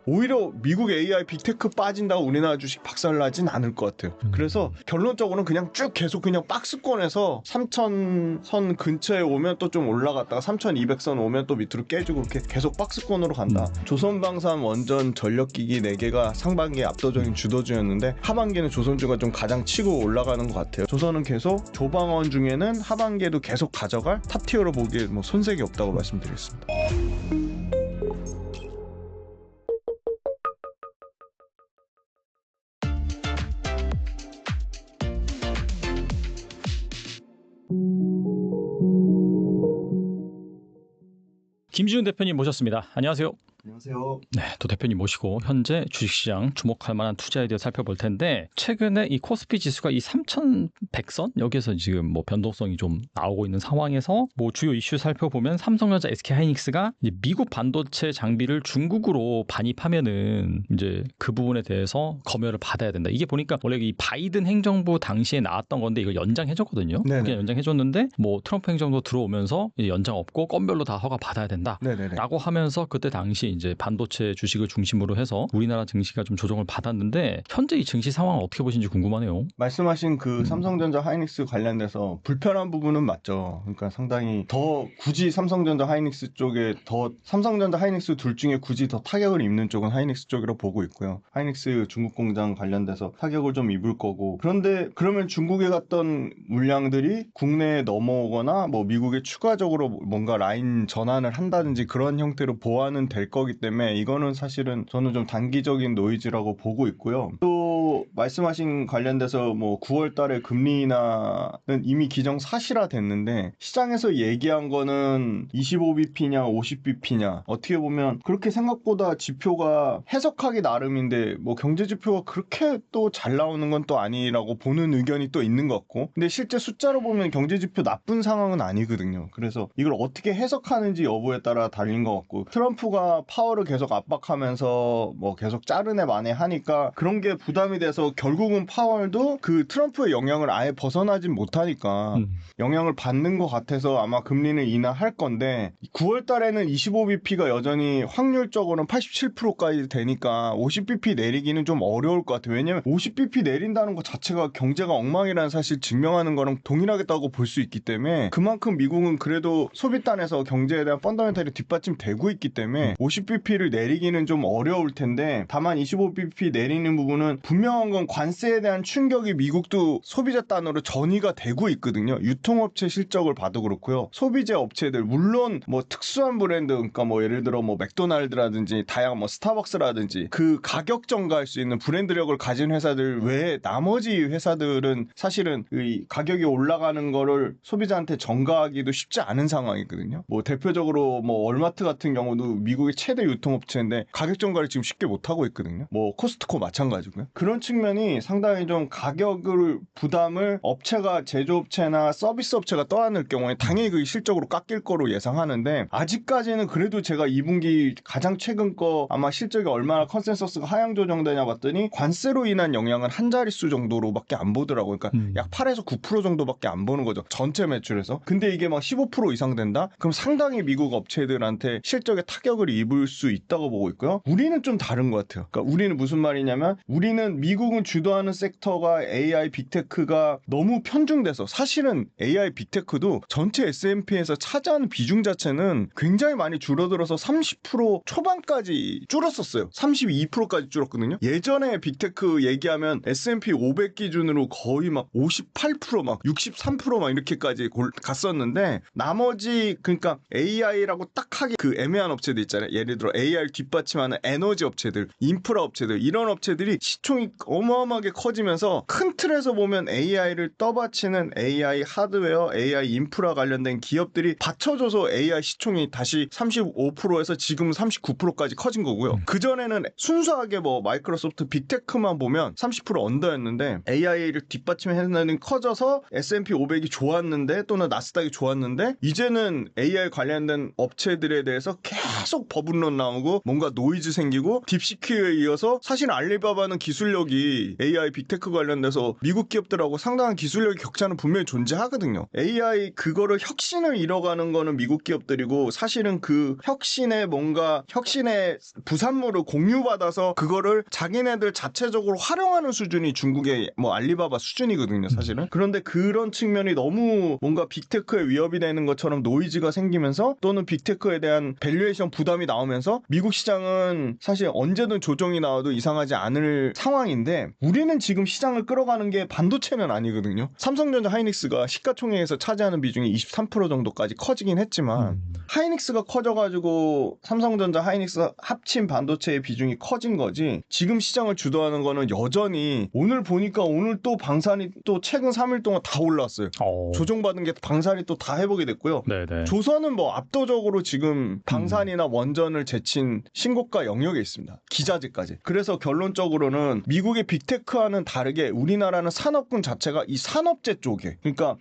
오히려 미국 AI 빅테크 빠진다고 우리나라 주식 박살나진 않을 것 같아요. 그래서 결론적으로는 그냥 쭉 계속 그냥 박스권에서 3,000선 근처에 오면 또 좀 올라갔다가 3,200선 오면 또 밑으로 깨지고 이렇게 계속 박스권으로 간다. 조선방산, 원전, 전력기기 4개가 상반기에 압도적인 주도주였는데 하반기에는 조선주가 좀 가장 치고 올라가는 것 같아요. 조선은 계속 조방원 중에는 하반기에도 계속 가져갈 탑티어로 보기에 뭐 손색이 없다고 말씀드리겠습니다. 김지훈 대표님 모셨습니다. 안녕하세요. 안녕하세요. 네, 또 대표님 모시고 현재 주식시장 주목할 만한 투자 아이디어 살펴볼 텐데 최근에 이 코스피 지수가 이 3,100선 여기에서 지금 뭐 변동성이 좀 나오고 있는 상황에서 뭐 주요 이슈 살펴보면 삼성전자, SK하이닉스가 이제 미국 반도체 장비를 중국으로 반입하면은 이제 그 부분에 대해서 검열을 받아야 된다. 이게 보니까 원래 이 바이든 행정부 당시에 나왔던 건데 이걸 연장해줬거든요. 그냥 연장해줬는데 뭐 트럼프 행정부 들어오면서 이제 연장 없고 건별로 다 허가 받아야 된다라고 하면서 그때 당시 이제 반도체 주식을 중심으로 해서 우리나라 증시가 좀 조정을 받았는데 현재 이 증시 상황은 어떻게 보시는지 궁금하네요. 말씀하신 그 삼성전자 하이닉스 관련돼서 불편한 부분은 맞죠. 그러니까 상당히 더 굳이 삼성전자 하이닉스 쪽에 더 삼성전자 하이닉스 둘 중에 굳이 더 타격을 입는 쪽은 하이닉스 쪽이라고 보고 있고요. 하이닉스 중국 공장 관련돼서 타격을 좀 입을 거고 그런데 그러면 중국에 갔던 물량들이 국내에 넘어오거나 뭐 미국에 추가적으로 뭔가 라인 전환을 한다든지 그런 형태로 보완은 될 거기 때문에 이거는 사실은 저는 좀 단기적인 노이즈라고 보고 있고요. 또 말씀하신 관련돼서 뭐 9월 달에 금리 인하는 이미 기정 사실화 됐는데 시장에서 얘기한 거는 25bp냐 50bp냐 어떻게 보면 그렇게 생각보다 지표가 해석하기 나름인데 뭐 경제 지표가 그렇게 또 잘 나오는 건 또 아니라고 보는 의견이 또 있는 것 같고 근데 실제 숫자로 보면 경제 지표 나쁜 상황은 아니거든요. 그래서 이걸 어떻게 해석하는지 여부에 따라 달린 것 같고 트럼프가 파월을 계속 압박하면서 뭐 계속 자르네 마네 하니까 그런 게 부담이 돼서 결국은 파월도 그 트럼프의 영향을 아예 벗어나진 못하니까 영향을 받는 것 같아서 아마 금리는 인하할 건데 9월 달에는 25bp가 여전히 확률적으로는 87%까지 되니까 50bp 내리기는 좀 어려울 것 같아요. 왜냐면 50bp 내린다는 것 자체가 경제가 엉망이라는 사실 증명하는 거랑 동일하겠다고 볼 수 있기 때문에 그만큼 미국은 그래도 소비단에서 경제에 대한 펀더멘털이 뒷받침되고 있기 때문에 50bp를 내리기는 좀 어려울 텐데 다만 25bp 내리는 부분은 분명한 건 관세에 대한 충격이 미국도 소비자 단으로 전이가 되고 있거든요. 유통업체 실적을 봐도 그렇고요. 소비재 업체들 물론 뭐 특수한 브랜드 그러니까 뭐 예를 들어 뭐 맥도날드라든지 다양한 뭐 스타벅스라든지 그 가격 전가할 수 있는 브랜드력을 가진 회사들 외에 나머지 회사들은 사실은 이 가격이 올라가는 거를 소비자한테 전가하기도 쉽지 않은 상황이거든요. 뭐 대표적으로 뭐 월마트 같은 경우도 미국의 최대 유통업체인데 가격 전가를 지금 쉽게 못하고 있거든요. 뭐 코스트코 마찬가지고요. 그런 측면이 상당히 좀 가격을 부담을 업체가 제조업체나 서비스 업체가 떠안을 경우에 당연히 그 실적으로 깎일 거로 예상하는데 아직까지는 그래도 제가 2분기 가장 최근 거 아마 실적이 얼마나 컨센서스가 하향 조정되냐 봤더니 관세로 인한 영향은 한 자릿수 정도로밖에 안 보더라고요. 그러니까 약 8에서 9% 정도밖에 안 보는 거죠. 전체 매출에서. 근데 이게 막 15% 이상 된다? 그럼 상당히 미국 업체들한테 실적에 타격을 입을 수 있다고 보고 있고요. 우리는 좀 다른 것 같아요. 그러니까 우리는 무슨 말이냐면 우리는 미국은 주도하는 섹터가 AI 빅테크가 너무 편중돼서 사실은 AI 빅테크도 전체 S&P에서 차지하는 비중 자체는 굉장히 많이 줄어들어서 30% 초반까지 줄었었어요. 32%까지 줄었거든요. 예전에 빅테크 얘기하면 S&P 500 기준으로 거의 막 58%막 63%막 이렇게까지 갔었는데 나머지 그러니까 AI라고 딱 하기 그 애매한 업체들 있잖아요. 예를 들어 AI를 뒷받침하는 에너지 업체들, 인프라 업체들 이런 업체들이 시총이 어마어마하게 커지면서 큰 틀에서 보면 AI를 떠받치는 AI 하드웨어, AI 인프라 관련된 기업들이 받쳐줘서 AI 시총이 다시 35%에서 지금 39%까지 커진 거고요. 그전에는 순수하게 뭐 마이크로소프트 빅테크만 보면 30% 언더였는데 AI를 뒷받침해서는 커져서 S&P 500이 좋았는데 또는 나스닥이 좋았는데 이제는 AI 관련된 업체들에 대해서 계속 배분론 나오고 뭔가 노이즈 생기고 딥시크에 이어서 사실 알리바바는 기술력이 AI 빅테크 관련돼서 미국 기업들하고 상당한 기술력의 격차는 분명히 존재하거든요. AI 그거를 혁신을 이뤄가는 거는 미국 기업들이고 사실은 그 혁신의 부산물을 공유받아서 그거를 자기네들 자체적으로 활용하는 수준이 중국의 뭐 알리바바 수준이거든요, 사실은. 그런데 그런 측면이 너무 뭔가 빅테크에 위협이 되는 것처럼 노이즈가 생기면서 또는 빅테크에 대한 밸류에이션 부담이 나오면서 미국 시장은 사실 언제든 조정이 나와도 이상하지 않을 상황인데 우리는 지금 시장을 끌어가는 게 반도체는 아니거든요. 삼성전자 하이닉스가 시가총액에서 차지하는 비중이 23% 정도까지 커지긴 했지만 하이닉스가 커져가지고 삼성전자 하이닉스 합친 반도체의 비중이 커진 거지 지금 시장을 주도하는 거는 여전히 오늘 보니까 오늘 또 방산이 또 최근 3일 동안 다 올랐어요. 조정받은 게 방산이 또 다 회복이 됐고요. 네네. 조선은 뭐 압도적으로 지금 방산이나 원전을 제친 신고가 영역에 있습니다. 기자재까지. 그래서 결론적으로는 미국의 빅테크와는 다르게 우리나라는 산업군 자체가 이 산업재 쪽에 그러니까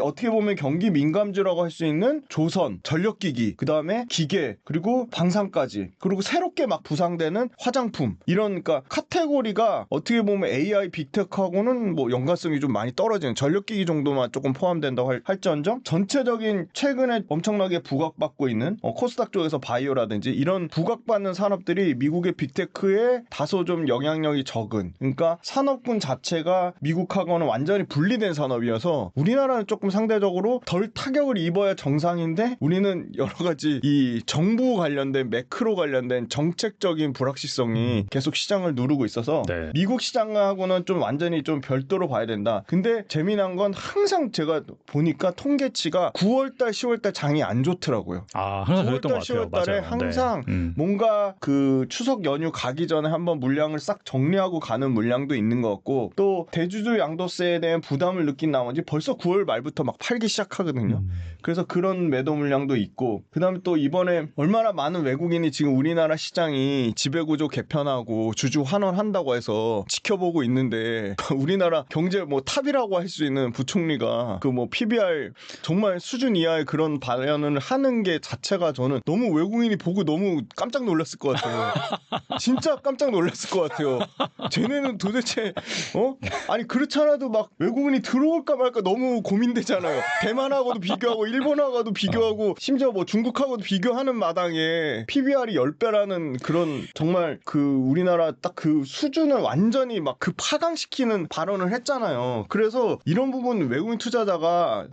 어떻게 보면 경기 민감주라고 할 수 있는 조선, 전력기기, 그 다음에 기계, 그리고 방산까지 그리고 새롭게 막 부상되는 화장품 이런 그러니까 카테고리가 어떻게 보면 AI 빅테크하고는 뭐 연관성이 좀 많이 떨어지는 전력기기 정도만 조금 포함된다고 할지언정 전체적인 최근에 엄청나게 부각받고 있는 코스닥 쪽에서 바이오라든지 이런 부각받는 산업들이 미국의 빅테크에 다소 좀 영향력이 적은 그러니까 산업군 자체가 미국하고는 완전히 분리된 산업이어서 우리나라는 조금 상대적으로 덜 타격을 입어야 정상인데 우리는 여러 가지 이 정부 관련된 매크로 관련된 정책적인 불확실성이 계속 시장을 누르고 있어서 네. 미국 시장하고는 좀 완전히 좀 별도로 봐야 된다. 근데 재미난 건 항상 제가 보니까 통계치가 9월달, 10월달 장이 안 좋더라고요. 항상 그랬던 것 9월달, 같아요. 10월달에 맞아요. 항상 네. 뭔가 그 추석 연휴 가기 전에 한번 물량을 싹 정리하고 가는 물량도 있는 것 같고 또 대주주 양도세에 대한 부담을 느낀 나머지 벌써 9월 말부터 막 팔기 시작하거든요. 그래서 그런 매도 물량도 있고 그다음에 또 이번에 얼마나 많은 외국인이 지금 우리나라 시장이 지배구조 개편하고 주주 환원한다고 해서 지켜보고 있는데 우리나라 경제 뭐 탑이라고 할 수 있는 부총리가 그 뭐 PBR 정말 수준 이하의 그런 발언을 하는 게 자체가 저는 너무 외국인이 보고 너무 깜짝 놀랐을 것 같아요. 진짜 깜짝 놀랐을 것 같아요. 쟤네는 도대체 아니 그렇잖아도 막 외국인이 들어올까 말까 너무 고민되잖아요. 대만하고도 비교하고 일본하고도 비교하고 심지어 뭐 중국하고도 비교하는 마당에 PBR이 10배라는 그런 정말 그 우리나라 딱 그 수준을 완전히 막 그 파강시키는 발언을 했잖아요. 그래서 이런 부분 외국인 투자자가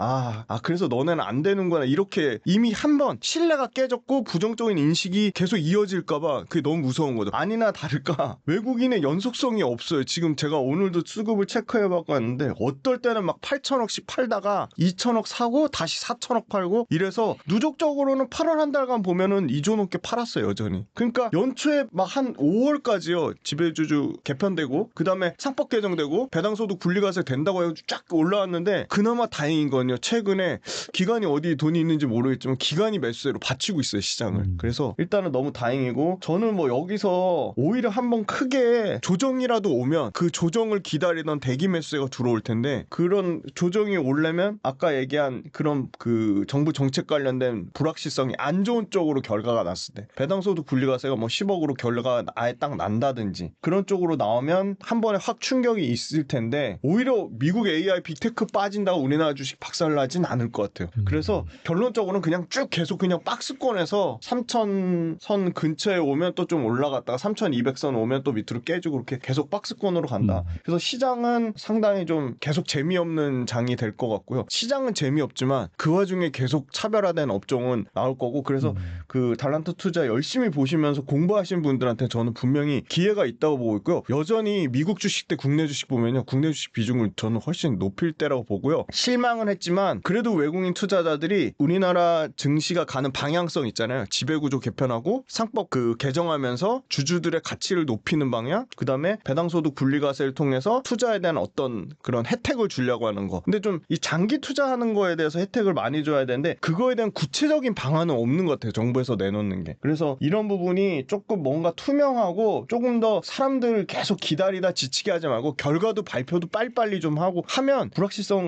그래서 너네는 안 되는구나 이렇게 이미 한번 신뢰가 깨졌고 부정적인 인식이 계속 이어질까봐 그게 너무 무서운 거죠. 아니나 다를까 외국인의 연속성이 없어요. 지금 제가 오늘도 수급을 체크해봤고 왔는데 어떨 때는 막 8천억씩 팔다가 2천억 사고 다시 4천억 팔고 이래서 누적적으로는 8월 한 달간 보면은 2조 넘게 팔았어요 여전히. 그러니까 연초에 막 한 5월까지요 지배주주 개편되고 그 다음에 상법 개정되고 배당소득 분리과세 된다고 해가지고 쫙 올라왔는데 그나마 다행인 건요 최근에 기관이 어디 돈이 있는지 모르겠지만 기관이 매수세로 받치고 있어요 시장을. 그래서 일단은 너무 다행이고 저는 뭐 여기서 오히려 한번 크게 조정이라도 오면 그 조정을 기다리던 대기 매수세가 들어올 텐데 그런 조정이 오려면 아까 얘기한 그런 그 정부 정책 관련된 불확실성이 안 좋은 쪽으로 결과가 났을 때 배당소득 분리과세가 뭐 10억으로 결과가 아예 딱 난다든지 그런 쪽으로 나오면 한 번에 확 충격이 있을 텐데 오히려 미국 AI 빅테크 빠진다고 우리나라 주식 박살나진 않을 것 같아요. 그래서 결론적으로는 그냥 쭉 계속 그냥 박스권에서 3,000선 근처에 오면 또 좀 올라갔다가 3,200선 오면 또 밑으로 깨지고 그렇게 계속 박스권으로 간다. 그래서 시장은 상당히 좀 계속 재미없는 장이 될 것 같고요. 시장은 재미없지만 그 와중에 계속 차별화된 업종은 나올 거고 그래서 그 달란트 투자 열심히 보시면서 공부하신 분들한테 저는 분명히 기회가 있다고 보고 있고요. 여전히 미국 주식 대 국내 주식 보면요. 국내 주식 비중을 저는 훨씬 높일 때라고 보고요. 실망은 했지만 그래도 외국인 투자자들이 우리나라 증시가 가는 방향성 있잖아요. 지배구조 개편하고 상법 그 개정하면서 주주 주주들의 가치를 높이는 방향, 그 다음에 배당소득 분리과세를 통해서 투자에 대한 어떤 그런 혜택을 주려고 하는 거. 근데 좀 이 장기 투자하는 거에 대해서 혜택을 많이 줘야 되는데 그거에 대한 구체적인 방안은 없는 것 같아요. 정부에서 내놓는 게. 그래서 이런 부분이 조금 뭔가 투명하고 조금 더 사람들 계속 기다리다 지치게 하지 말고 결과도 발표도 빨리빨리 좀 하고 하면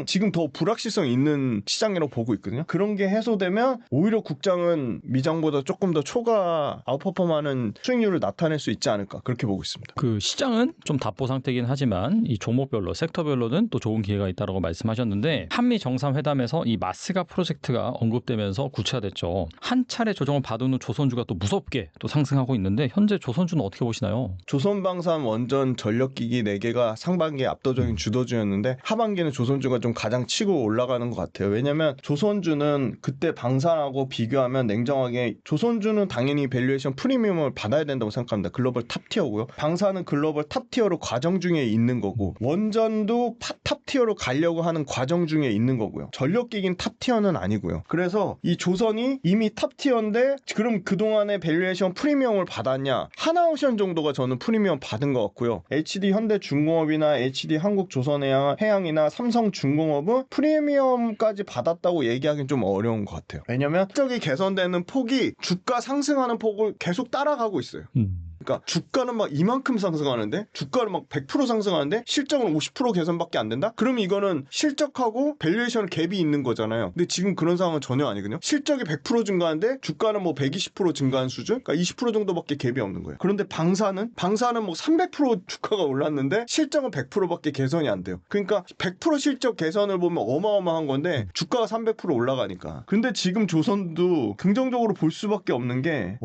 지금 더 불확실성 있는 시장이라고 보고 있거든요. 그런 게 해소되면 오히려 국장은 미장보다 조금 더 초과 아웃퍼폼하는 수익률을 나타낼 수 있지 않을까 그렇게 보고 있습니다. 그 시장은 좀 답보 상태이긴 하지만 이 종목별로 섹터별로는 또 좋은 기회가 있다고 말씀하셨는데 한미 정상회담에서 이 마스가 프로젝트가 언급되면서 구체화됐죠. 한 차례 조정을 받은 후 조선주가 또 무섭게 또 상승하고 있는데 현재 조선주는 어떻게 보시나요? 조선방산 원전 전력기기 4개가 상반기에 압도적인 주도주였는데 하반기는 조선주가 좀 가장 치고 올라가는 것 같아요. 왜냐면 조선주는 그때 방산하고 비교하면 냉정하게 조선주는 당연히 밸류에이션 프리미엄을 받아야 된다고 생각합니다. 글로벌 탑티어고요. 방산은 글로벌 탑티어로 과정 중에 있는 거고 원전도 탑티어로 가려고 하는 과정 중에 있는 거고요. 전력기기는 탑티어는 아니고요. 그래서 이 조선이 이미 탑티어인데 그럼 그동안의 밸류에이션 프리미엄을 받았냐? 하나오션 정도가 저는 프리미엄 받은 것 같고요. HD 현대중공업이나 HD 한국조선해양이나 삼성중공업은 프리미엄까지 받았다고 얘기하기는 좀 어려운 것 같아요. 왜냐면 실적이 개선되는 폭이 주가 상승하는 폭을 계속 따라가고 있어요. 그러니까 주가는 막 이만큼 상승하는데 주가는 막 100% 상승하는데 실적은 50% 개선밖에 안 된다? 그럼 이거는 실적하고 밸류에이션 갭이 있는 거잖아요. 근데 지금 그런 상황은 전혀 아니거든요. 실적이 100% 증가하는데 주가는 뭐 120% 증가한 수준? 그러니까 20% 정도밖에 갭이 없는 거예요. 그런데 방사는 뭐 300% 주가가 올랐는데 실적은 100%밖에 개선이 안 돼요. 그러니까 100% 실적 개선을 보면 어마어마한 건데 주가가 300% 올라가니까. 근데 지금 조선도 긍정적으로 볼 수밖에 없는 게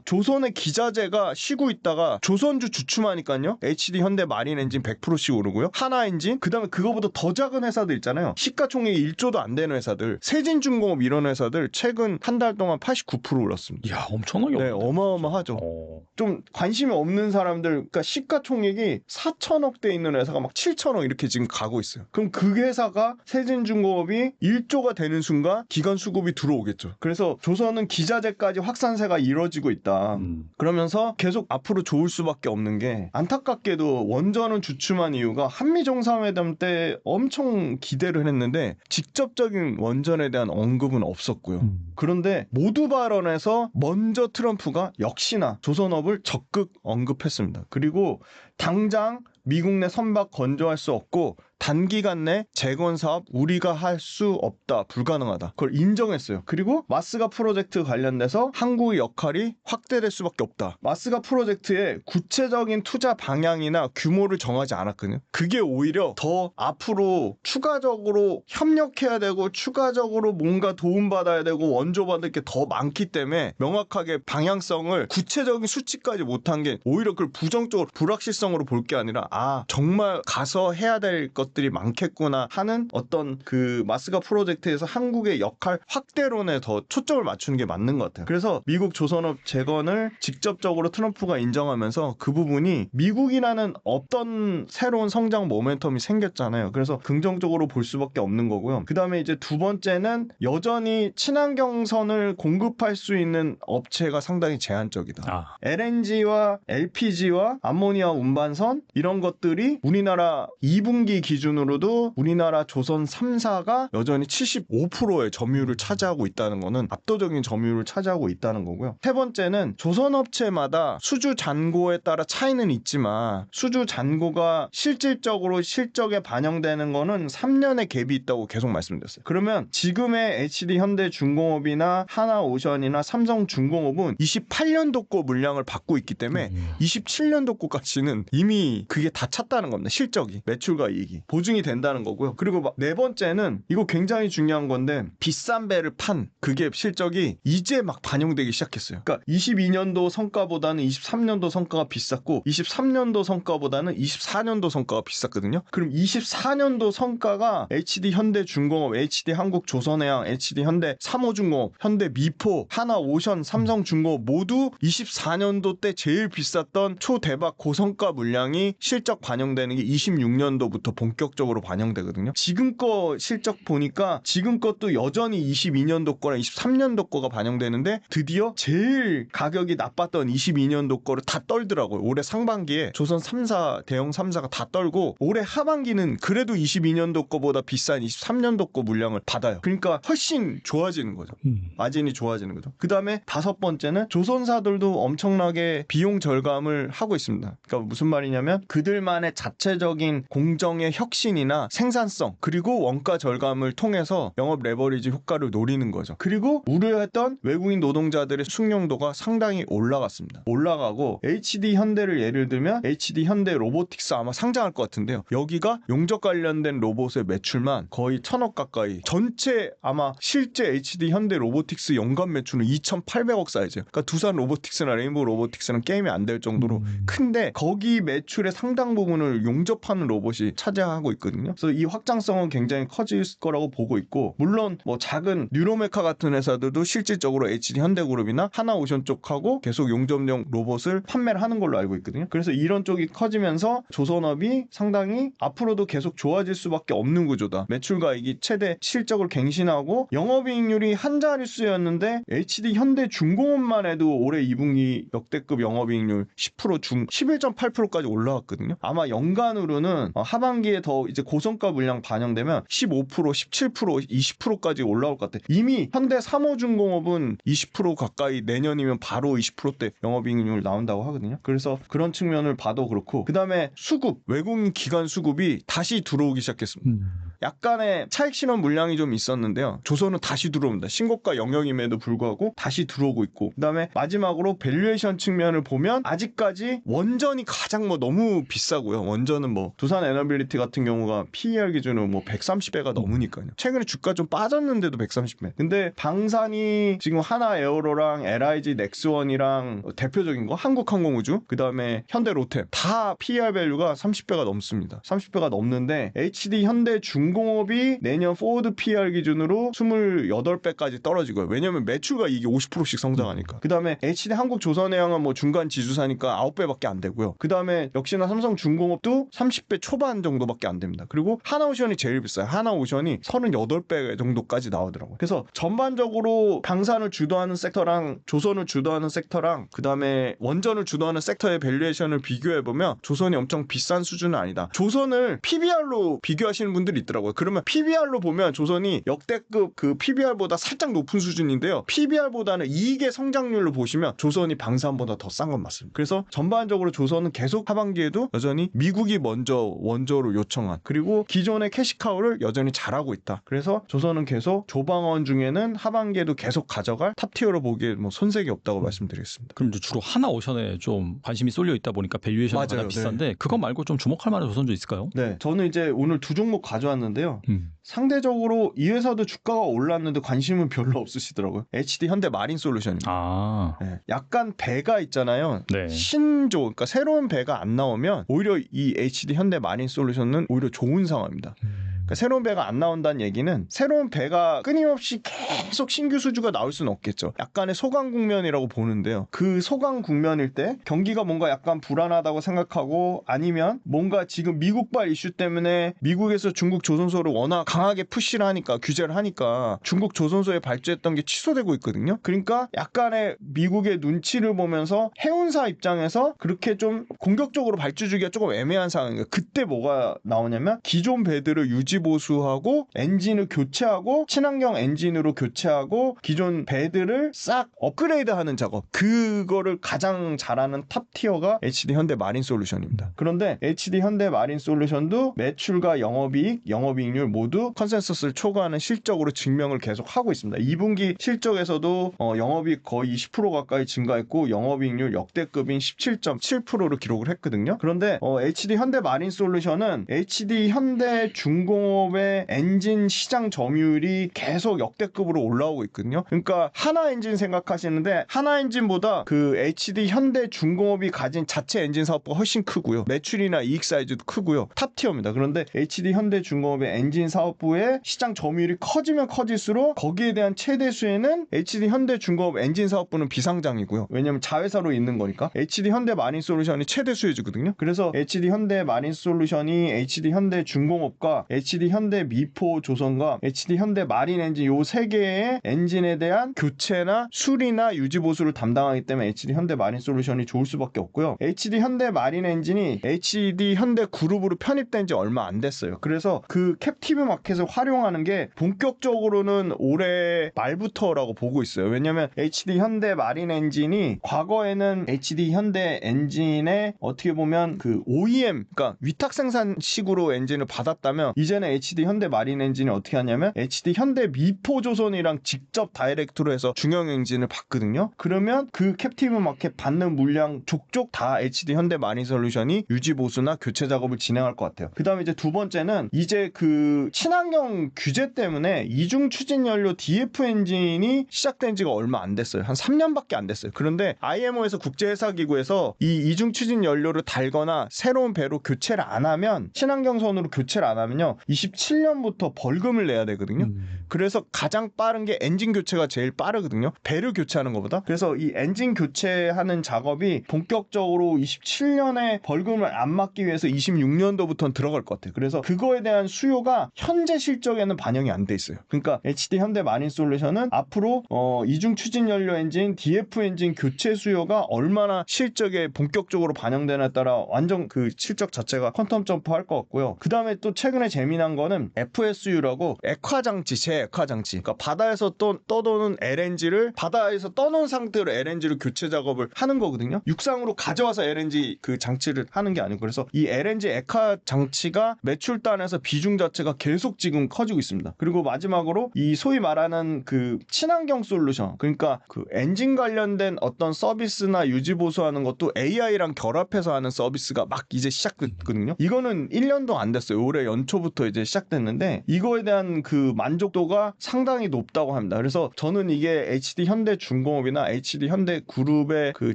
조선의 기자재가 쉬고 있다가 조선주 주춤하니까요. HD 현대 마린 엔진 100%씩 오르고요. 하나 엔진, 그다음에 그거보다 더 작은 회사들 있잖아요. 시가총액이 1조도 안 되는 회사들, 세진중공업 이런 회사들 최근 한 달 동안 89% 올랐습니다. 이야, 엄청나게 네, 오르네. 어마어마하죠. 좀 관심이 없는 사람들, 그러니까 시가총액이 4천억대 있는 회사가 막 7천억 이렇게 지금 가고 있어요. 그럼 그 회사가 세진중공업이 1조가 되는 순간 기관 수급이 들어오겠죠. 그래서 조선은 기자재까지 확산세가 이루어지고 있다. 그러면서 계속 앞으로 좋을 수밖에 없는 게 안타깝게도 원전은 주춤한 이유가 한미 정상회담 때 엄청 기대를 했는데 직접적인 원전에 대한 언급은 없었고요. 그런데 모두 발언에서 먼저 트럼프가 역시나 조선업을 적극 언급했습니다. 그리고 당장 미국 내 선박 건조할 수 없고 단기간 내 재건 사업 우리가 할 수 없다, 불가능하다. 그걸 인정했어요. 그리고 마스가 프로젝트 관련돼서 한국의 역할이 확대될 수밖에 없다. 마스가 프로젝트의 구체적인 투자 방향이나 규모를 정하지 않았거든요. 그게 오히려 더 앞으로 추가적으로 협력해야 되고 추가적으로 뭔가 도움받아야 되고 원조받을 게 더 많기 때문에 명확하게 방향성을 구체적인 수치까지 못한 게 오히려 그걸 부정적으로 불확실성으로 볼 게 아니라 정말 가서 해야 될 것들이 많겠구나 하는 어떤 그 마스가 프로젝트에서 한국의 역할 확대론에 더 초점을 맞추는 게 맞는 것 같아요. 그래서 미국 조선업 재건을 직접적으로 트럼프가 인정하면서 그 부분이 미국이라는 어떤 새로운 성장 모멘텀이 생겼잖아요. 그래서 긍정적으로 볼 수밖에 없는 거고요. 그 다음에 이제 두 번째는 여전히 친환경선을 공급할 수 있는 업체가 상당히 제한적이다. LNG와 LPG와 암모니아 운반선 이런 것들이 우리나라 2분기 기준으로도 우리나라 조선 3사가 여전히 75%의 점유율을 차지하고 있다는 거는 압도적인 점유율을 차지하고 있다는 거고요. 세 번째는 조선업체마다 수주 잔고에 따라 차이는 있지만 수주 잔고가 실질적으로 실적에 반영되는 거는 3년의 갭이 있다고 계속 말씀드렸어요. 그러면 지금의 HD 현대중공업이나 하나오션이나 삼성중공업은 28년도 거 물량을 받고 있기 때문에 27년도 거까지는 이미 그게 다 찼다는 겁니다. 실적이, 매출과 이익이 보증이 된다는 거고요. 그리고 네 번째는 이거 굉장히 중요한 건데 비싼 배를 판 그게 실적이 이제 막 반영되기 시작했어요. 그러니까 22년도 성과보다는 23년도 성과가 비쌌고 23년도 성과보다는 24년도 성과가 비쌌거든요. 그럼 24년도 성과가 HD 현대중공업, HD 한국조선해양, HD 현대 삼호중공업, 현대미포, 하나오션, 삼성중공업 모두 24년도 때 제일 비쌌던 초대박 고성과 물량이 실적 반영되는 게 26년도부터 본격적으로 반영되거든요. 지금 거 실적 보니까 지금 것도 여전히 22년도 거랑 23년도 거가 반영되는데 드디어 제일 가격이 나빴던 22년도 거를 다 떨더라고요. 올해 상반기에 조선 3사, 대형 3사가 다 떨고 올해 하반기는 그래도 22년도 거보다 비싼 23년도 거 물량을 받아요. 그러니까 훨씬 좋아지는 거죠. 마진이 좋아지는 거죠. 그 다음에 다섯 번째는 조선사들도 엄청나게 비용 절감을 하고 있습니다. 그러니까 무슨 말이냐면 그들만의 자체적인 공정의 혁신이나 생산성 그리고 원가 절감을 통해서 영업 레버리지 효과를 노리는 거죠. 그리고 우려했던 외국인 노동자들의 숙련도가 상당히 올라갔습니다. 올라가고 HD 현대를 예를 들면 HD 현대 로보틱스 아마 상장할 것 같은데요. 여기가 용접 관련된 로봇의 매출만 거의 1,000억 가까이 전체 아마 실제 HD 현대 로보틱스 연간 매출은 2,800억 사이즈예요. 그러니까 두산 로보틱스나 레인보우 로보틱스는 게임이 안 될 정도로 큰데 거기 매출의 상당 부분을 용접하는 로봇이 차지하고 있거든요. 그래서 이 확장성은 굉장히 커질 거라고 보고 있고 물론 뭐 작은 뉴로메카 같은 회사들도 실질적으로 HD 현대그룹이나 하나오션 쪽하고 계속 용접용 로봇을 판매를 하는 걸로 알고 있거든요. 그래서 이런 쪽이 커지면서 조선업이 상당히 앞으로도 계속 좋아질 수밖에 없는 구조다. 매출가액이 최대 실적을 갱신하고 영업이익률이 한 자릿수였는데 HD 현대 중공업만 해도 올해 2분기 역대급 영업이익률 10% 중 11.8%까지 올라왔거든요. 아마 연간으로는 하반기에 더 이제 고성과 물량 반영되면 15%, 17%, 20%까지 올라올 것 같아요. 이미 현대 3호중공업은 20% 가까이 내년이면 바로 20%대 영업이익률 나온다고 하거든요. 그래서 그런 측면을 봐도 그렇고 그 다음에 수급, 외국인 기관 수급이 다시 들어오기 시작했습니다. 약간의 차익 실현 물량이 좀 있었는데요. 조선은 다시 들어옵니다. 신고가 영역임에도 불구하고 다시 들어오고 있고 그 다음에 마지막으로 밸류에이션 측면을 보면 아직까지 원전이 가장 뭐 너무 비싸고요. 원전은 뭐 두산 에너빌리티 같은 경우가 PER 기준으로 뭐 130배가 넘으니까요. 최근에 주가 좀 빠졌는데도 130배. 근데 방산이 지금 하나 에어로랑 LIG 넥스원이랑 대표적인 거 한국항공우주 그 다음에 현대 로템 다 PER 밸류가 30배가 넘습니다. 30배가 넘는데 HD 현대 중공업이 내년 포워드 PER 기준으로 28배까지 떨어지고요. 왜냐면 매출가 이게 50%씩 성장하니까. 그 다음에 HD 한국조선해양은 뭐 중간 지주사니까 9배밖에 안 되고요. 그 다음에 역시나 삼성중공업도 30배 초반 정도밖에 안 됩니다. 그리고 하나오션이 제일 비싸요. 하나오션이 38배 정도까지 나오더라고요. 그래서 전반적으로 방산을 주도하는 섹터랑 조선을 주도하는 섹터랑 그 다음에 원전을 주도하는 섹터의 밸류에이션을 비교해보면 조선이 엄청 비싼 수준은 아니다. 조선을 PBR로 비교하시는 분들이 있더라고요. 그러면 PBR로 보면 조선이 역대급 그 PBR보다 살짝 높은 수준인데요. PBR보다는 이익의 성장률로 보시면 조선이 방산보다 더 싼 건 맞습니다. 그래서 전반적으로 조선은 계속 하반기에도 여전히 미국이 먼저 원조로 요청한 그리고 기존의 캐시카우를 여전히 잘하고 있다. 그래서 조선은 계속 조방원 중에는 하반기에도 계속 가져갈 탑티어로 보기에 뭐 손색이 없다고 말씀드리겠습니다. 그럼 이제 주로 하나오션에 좀 관심이 쏠려 있다 보니까 밸류에이션이 가장 맞아요. 비싼데 네. 그거 말고 좀 주목할 만한 조선주 있을까요? 네, 저는 이제 오늘 두 종목 가져왔는데요. 상대적으로 이 회사도 주가가 올랐는데 관심은 별로 없으시더라고요. HD 현대 마린 솔루션입니다. 아, 네, 약간 배가 있잖아요. 네. 신조, 그러니까 새로운 배가 안 나오면 오히려 이 HD 현대 마린 솔루션은 오히려 좋은 상황입니다. 그러니까 새로운 배가 안 나온다는 얘기는 새로운 배가 끊임없이 계속 신규 수주가 나올 수는 없겠죠. 약간의 소강 국면이라고 보는데요. 그 소강 국면일 때 경기가 뭔가 약간 불안하다고 생각하고 아니면 뭔가 지금 미국발 이슈 때문에 미국에서 중국 조선소를 워낙 강하게 푸시를 하니까 규제를 하니까 중국 조선소에 발주했던 게 취소되고 있거든요. 그러니까 약간의 미국의 눈치를 보면서 해운사 입장에서 그렇게 좀 공격적으로 발주 주기가 조금 애매한 상황이에요. 그때 뭐가 나오냐면 기존 배들을 유지 보수하고 엔진을 교체하고 친환경 엔진으로 교체하고 기존 배들을 싹 업그레이드하는 작업 그거를 가장 잘하는 탑티어가 HD 현대 마린 솔루션입니다. 그런데 HD 현대 마린 솔루션도 매출과 영업이익률 모두 컨센서스를 초과하는 실적으로 증명을 계속 하고 있습니다. 2분기 실적에서도 영업이익 거의 20% 가까이 증가했고 영업이익률 역대급인 17.7%를 기록을 했거든요. 그런데 HD 현대 마린 솔루션은 HD 현대 중공 중공업의 엔진 시장 점유율이 계속 역대급으로 올라오고 있거든요. 그러니까 하나 엔진 생각하시는데 하나 엔진보다 그 HD 현대 중공업이 가진 자체 엔진 사업부가 훨씬 크고요. 매출이나 이익 사이즈도 크고요. 탑티어입니다. 그런데 HD 현대 중공업의 엔진 사업부의 시장 점유율이 커지면 커질수록 거기에 대한 최대 수혜는 HD 현대 중공업 엔진 사업부는 비상장이고요. 왜냐면 자회사로 있는 거니까. HD 현대 마린솔루션이 최대 수혜주거든요. 그래서 HD 현대 마린솔루션이 HD 현대 중공업과 HD 현대 미포조선과 HD 현대 마린엔진 요 세 개의 엔진에 대한 교체나 수리나 유지 보수를 담당하기 때문에 HD 현대 마린솔루션이 좋을 수밖에 없고요. HD 현대 마린엔진이 HD 현대 그룹으로 편입된 지 얼마 안 됐어요. 그래서 그 캡티브 마켓을 활용하는 게 본격적으로는 올해 말부터라고 보고 있어요. 왜냐면 HD 현대 마린엔진이 과거에는 HD 현대 엔진의 어떻게 보면 그 OEM, 그러니까 위탁 생산식으로 엔진을 받았다면 이제는 HD 현대 마린엔진이 어떻게 하냐면 HD 현대 미포조선이랑 직접 다이렉트로 해서 중형 엔진을 받거든요. 그러면 그 캡티브 마켓 받는 물량 족족 다 HD 현대 마린솔루션이 유지 보수나 교체 작업을 진행할 것 같아요. 그 다음에 이제 두 번째는 이제 그 친환경 규제 때문에 이중 추진 연료 DF 엔진이 시작된 지가 얼마 안 됐어요. 한 3년밖에 안 됐어요. 그런데 IMO에서 국제회사기구에서 이 이중 추진 연료를 달거나 새로운 배로 교체를 안 하면 친환경선으로 교체를 안 하면요 27년부터 벌금을 내야 되거든요. 그래서 가장 빠른 게 엔진 교체가 제일 빠르거든요. 배를 교체하는 것보다. 그래서 이 엔진 교체하는 작업이 본격적으로 27년에 벌금을 안 맞기 위해서 26년도부터는 들어갈 것 같아요. 그래서 그거에 대한 수요가 현재 실적에는 반영이 안 돼 있어요. 그러니까 HD 현대 마린솔루션은 앞으로 이중 추진 연료 엔진, DF 엔진 교체 수요가 얼마나 실적에 본격적으로 반영되냐에 따라 완전 그 실적 자체가 퀀텀 점프할 것 같고요. 그 다음에 또 최근에 재미난 거는 FSU라고 액화장치, 제액화장치. 그러니까 바다에서 떠도는 LNG를 바다에서 떠놓은 상태로 LNG를 교체 작업을 하는 거거든요. 육상으로 가져와서 LNG 그 장치를 하는 게 아니고 그래서 이 LNG 액화 장치가 매출단에서 비중 자체가 계속 지금 커지고 있습니다. 그리고 마지막으로 이 소위 말하는 그 친환경 솔루션, 그러니까 그 엔진 관련된 어떤 서비스나 유지 보수하는 것도 AI랑 결합해서 하는 서비스가 막 이제 시작됐거든요. 이거는 1년도 안 됐어요. 올해 연초부터 이제 시작됐는데 이거에 대한 그 만족도가 상당히 높다고 합니다. 그래서 저는 이게 HD 현대 중공업이나 HD 현대 그룹의 그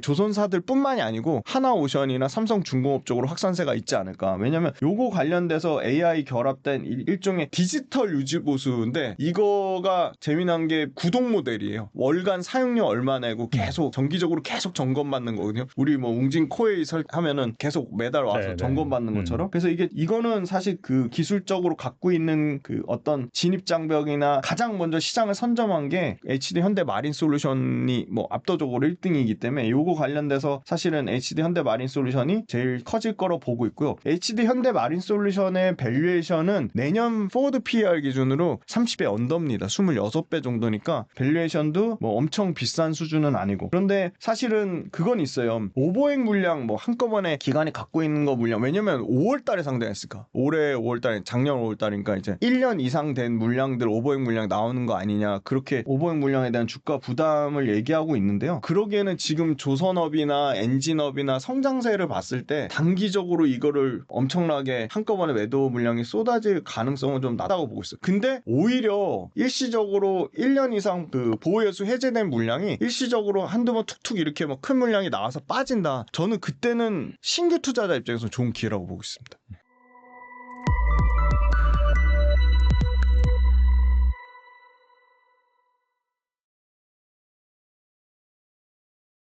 조선사들 뿐만이 아니고 하나오션이나 삼성 중공업 쪽으로 확산세가 있지 않을까. 왜냐면 요거 관련돼서 AI 결합된 일종의 디지털 유지 보수인데 이거가 재미난 게 구독 모델이에요. 월간 사용료 얼마 내고 계속 정기적으로 계속 점검받는 거거든요. 우리 뭐 웅진 코웨이 하면은 계속 매달 와서 점검받는 것처럼. 그래서 이거는 사실 그 기술적으로 갖고 있는 그 어떤 진입 장벽이나 가장 먼저 시장을 선점한 게 HD 현대 마린 솔루션이 뭐 압도적으로 1등이기 때문에 요거 관련돼서 사실은 HD 현대 마린 솔루션이 제일 커질 거로 보고 있고요. HD 현대 마린 솔루션의 밸류에이션은 내년 포워드 PER 기준으로 30배 언더입니다. 26배 정도니까 밸류에이션도 뭐 엄청 비싼 수준은 아니고. 그런데 사실은 그건 있어요. 오버행 물량 뭐 한꺼번에 기관이 갖고 있는 거 물량, 왜냐면 5월달에 상장했으니까 올해 5월달에 작년 5월달이니까 이제 1년 이상 된 물량들 오버행 물량 나오는 거 아니냐, 그렇게 오버행 물량에 대한 주가 부담을 얘기하고 있는데요. 그러기에는 지금 조선업이나 엔진업이나 성장세를 봤을 때 단기적으로 이거를 엄청나게 한꺼번에 매도 물량이 쏟아질 가능성은 좀 낮다고 보고 있어요. 근데 오히려 일시적으로 1년 이상 그 보호예수 해제된 물량이 일시적으로 한두 번 툭툭 이렇게 뭐 큰 물량이 나와서 빠진다. 저는 그때는 신규 투자자 입장에서 좋은 기회라고 보고 있습니다.